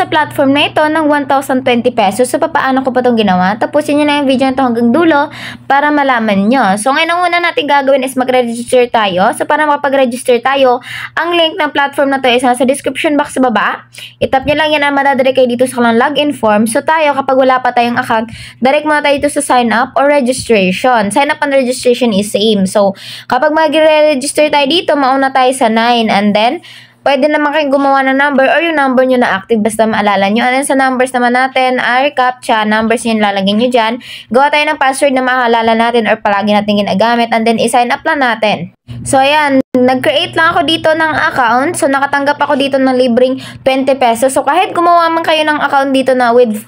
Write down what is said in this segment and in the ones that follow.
sa platform na ito ng 1,020 pesos. So, paano ko pa itong ginawa? Tapusin nyo na yung video na ito hanggang dulo para malaman nyo. So, ngayon ang una natin gagawin is mag-register tayo. So, para makapag-register tayo, ang link ng platform na to is nasa description box sa baba. Itap nyo lang yan at madadali kayo dito sa kalang login form. So, tayo, kapag wala pa tayong account, direct muna tayo dito sa sign up or registration. Sign up and registration is same. So, kapag mag-register tayo dito, mauna tayo sa 9 and then, pwede naman kayong gumawa ng number or yung number nyo na active basta maalala nyo. And then sa numbers naman natin are CAPTCHA, numbers nyo lalagay nyo dyan. Gawa tayo ng password na maalala natin or palagi natin ginagamit and then i-sign up lang natin. So ayan, nag-create lang ako dito ng account. So nakatanggap ako dito ng libreng 20 pesos. So kahit gumawa man kayo ng account dito na with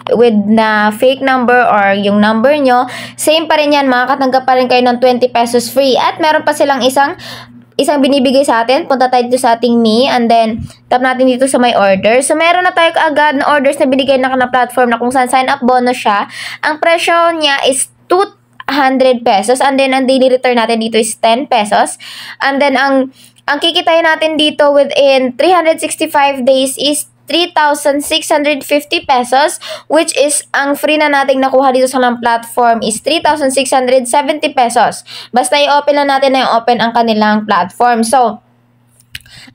na fake number or yung number nyo, same pa rin yan, makakatanggap pa rin kayo ng 20 pesos free. At meron pa silang isang binibigay sa atin. Punta tayo dito sa ating Me and then tap natin dito sa my order. So meron na tayo kaagad na orders na binigay na platform na kung saan sign up bonus siya. Ang presyo niya is 200 pesos and then ang daily return natin dito is 10 pesos. And then ang kikitain natin dito within 365 days is 3,650 pesos, which is ang free na nating nakuha dito sa platform is 3,670 pesos. Basta i-open lang natin na i-open ang kanilang platform. So,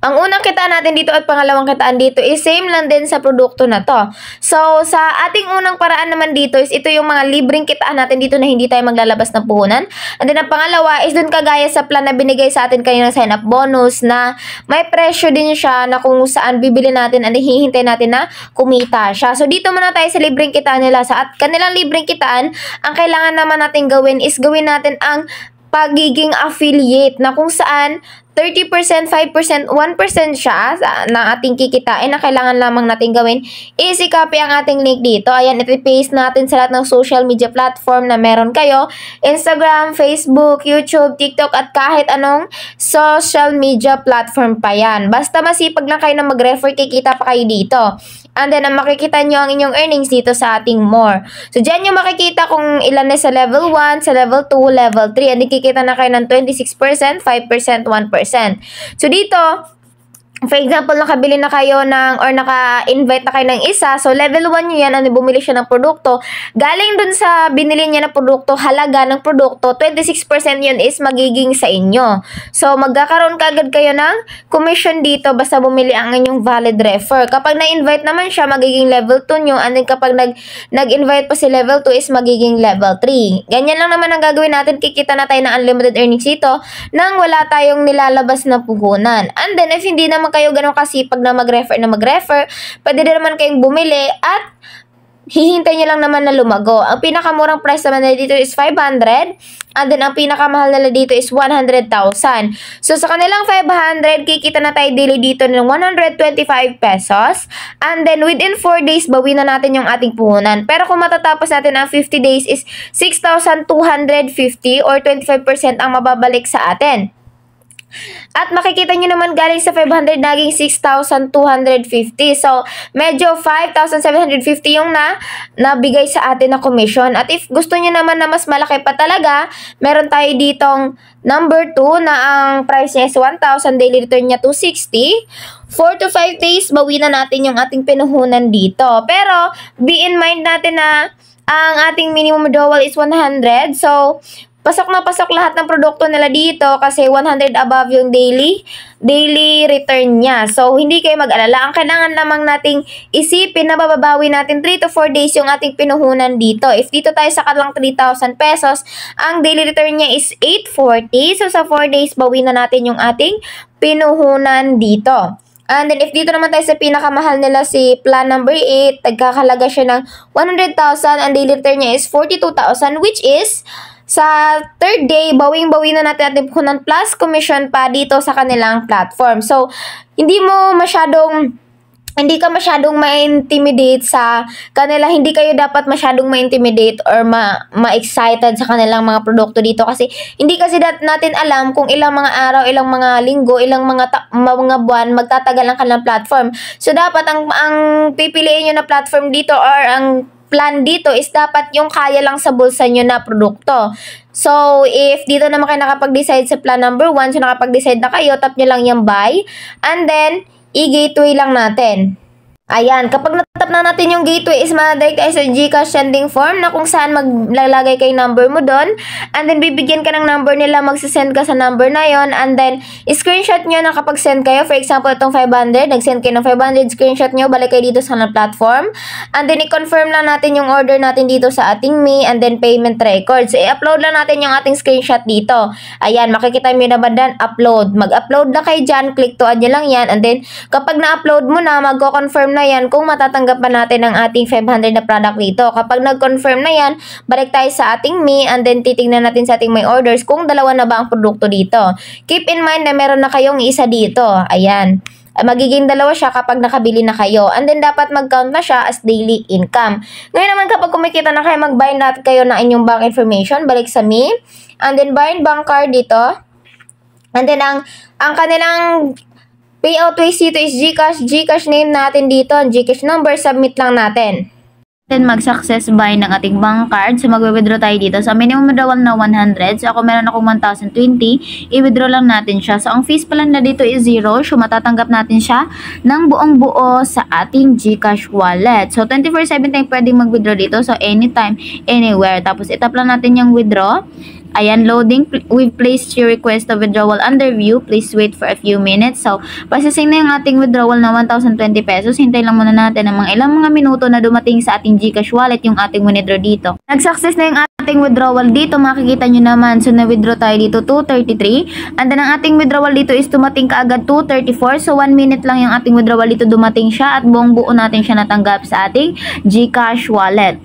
ang unang kitaan natin dito at pangalawang kitaan dito is same lang din sa produkto na to. So, sa ating unang paraan naman dito is ito yung mga libreng kitaan natin dito na hindi tayo maglalabas ng puhunan. And then, ang pangalawa is dun kagaya sa plan na binigay sa atin kanina sign up bonus na may presyo din siya na kung saan bibili natin at hihintay natin na kumita siya. So, dito muna tayo sa libreng kitaan nila. Sa kanilang libreng kitaan, ang kailangan naman natin gawin is gawin natin ang pagiging affiliate na kung saan 30%, 5%, 1% siya na ating kikitain na kailangan lamang natin gawin is i-copy ang ating link dito. Ayan, iti-paste natin sa lahat ng social media platform na meron kayo. Instagram, Facebook, YouTube, TikTok at kahit anong social media platform pa yan. Basta masipag lang kayo na mag-refer, kikita pa kayo dito. And then, ang makikita nyo ang inyong earnings dito sa ating more. So, dyan nyo makikita kung ilan na sa level 1, sa level 2, level 3. And kikita na kayo ng 26%, 5%, 1%. So, dito, for example, nakabili na kayo ng, or naka-invite na kayo ng isa. So, level 1 nyo yan, ano, bumili siya ng produkto. Galing dun sa binili niya ng produkto, halaga ng produkto, 26% yun is magiging sa inyo. So, magkakaroon kaagad kayo ng commission dito basta bumili ang inyong valid refer. Kapag na-invite naman siya, magiging level 2 nyo. And then, kapag nag-invite pa si level 2 is magiging level 3. Ganyan lang naman ang gagawin natin. Kikita na tayo ng unlimited earnings dito nang wala tayong nilalabas na puhunan. And then, if hindi naman kayo ganun kasipag na mag-refer, pwede din naman kayong bumili at hihintay nyo lang naman na lumago. Ang pinakamurang price naman nila dito is 500 and then ang pinakamahal nila dito is 100,000. So sa kanilang 500, kikita na tayo daily dito ng 125 pesos and then within 4 days, bawi na natin yung ating puhunan. Pero kung matatapos natin ang 50 days is 6,250 or 25% ang mababalik sa atin. At makikita nyo naman galing sa 500 naging 6,250. So, medyo 5,750 yung nabigay sa atin na commission. At if gusto nyo naman na mas malaki pa talaga, meron tayo ditong number 2 na ang price niya is 1,000, daily return niya 260. 4 to 5 days, bawi na natin yung ating pinuhunan dito. Pero, be in mind natin na ang ating minimum withdrawal is 100. So, pasok na pasok lahat ng produkto nila dito kasi 100 above yung daily return niya. So, hindi kayo mag-alala. Ang kailangan lamang nating isipin na bababawi natin 3 to 4 days yung ating pinuhunan dito. If dito tayo sa kalang 3,000 pesos, ang daily return niya is 840. So, sa 4 days, bawi na natin yung ating pinuhunan dito. And then, if dito naman tayo sa pinakamahal nila, si plan number 8, nagkakalaga siya ng 100,000. Ang daily return niya is 42,000, which is sa third day, bawing-bawi na natin ating puhunan plus commission pa dito sa kanilang platform. So, hindi ka masyadong ma-intimidate sa kanila. Hindi kayo dapat masyadong ma-intimidate or ma-excited sa kanilang mga produkto dito kasi hindi kasi natin alam kung ilang mga araw, ilang mga linggo, ilang mga buwan magtatagal ang kanilang platform. So, dapat ang pipiliin nyo na platform dito or ang plan dito is dapat yung kaya lang sa bulsa nyo na produkto. So, if dito naman kayo nakapag-decide sa plan number 1, so nakapag-decide na kayo, tap nyo lang yung buy, and then, i-gateway lang natin. Ayan, kapag matap na natin yung gateway is madadirect tayo sa GCash sending form na kung saan maglalagay kay number mo doon. And then, bibigyan ka ng number nila, magsasend ka sa number na yon. And then, screenshot nyo na kapag send kayo. For example, itong 500, nag-send kayo ng 500, screenshot nyo, balik kayo dito sa platform. And then, i-confirm lang natin yung order natin dito sa ating Me and then payment records. So, i-upload lang natin yung ating screenshot dito. Ayan, makikita nyo naman dyan, upload. Mag-upload na kayo dyan, click to add nyo lang yan. And then, kapag na-upload mo na, magko-confirm na yan kung matatanggap pa natin ang ating 500 na product dito. Kapag nag-confirm na yan, balik tayo sa ating Me and then titignan natin sa ating my orders kung dalawa na ba ang produkto dito. Keep in mind na meron na kayong isa dito. Ayan. Magiging dalawa siya kapag nakabili na kayo. And then, dapat mag-count na siya as daily income. Ngayon naman, kapag kumikita na kayo, mag-bind natin kayo ng inyong bank information. Balik sa Me. And then, bind bank card dito. And then, ang kanilang payout ways dito is GCash. GCash name natin dito. GCash number, submit lang natin. Then, mag-success buy ng ating bank card. So, mag-withdraw tayo dito. So, minimum withdrawal na 100. So, ako meron akong 1,020. I-withdraw lang natin siya. So, ang fees pala na dito is 0. So, matatanggap natin siya ng buong buo sa ating GCash wallet. So, 24/7 tayong pwedeng mag-withdraw dito. So, anytime, anywhere. Tapos, itap lang natin yung withdraw. Ayan, loading. We've placed your request of withdrawal under view. Please wait for a few minutes. So, processing na yung ating withdrawal na 1,020 pesos. Hintay lang muna natin ng ilang mga minuto na dumating sa ating GCash wallet yung ating withdraw dito. Nag-success na yung ating withdrawal dito. Makikita nyo naman. So, na-withdraw tayo dito 233. And then, ang ating withdrawal dito is dumating kaagad 234. So, 1 minute lang yung ating withdrawal dito dumating siya at buong buo natin siya natanggap sa ating GCash wallet.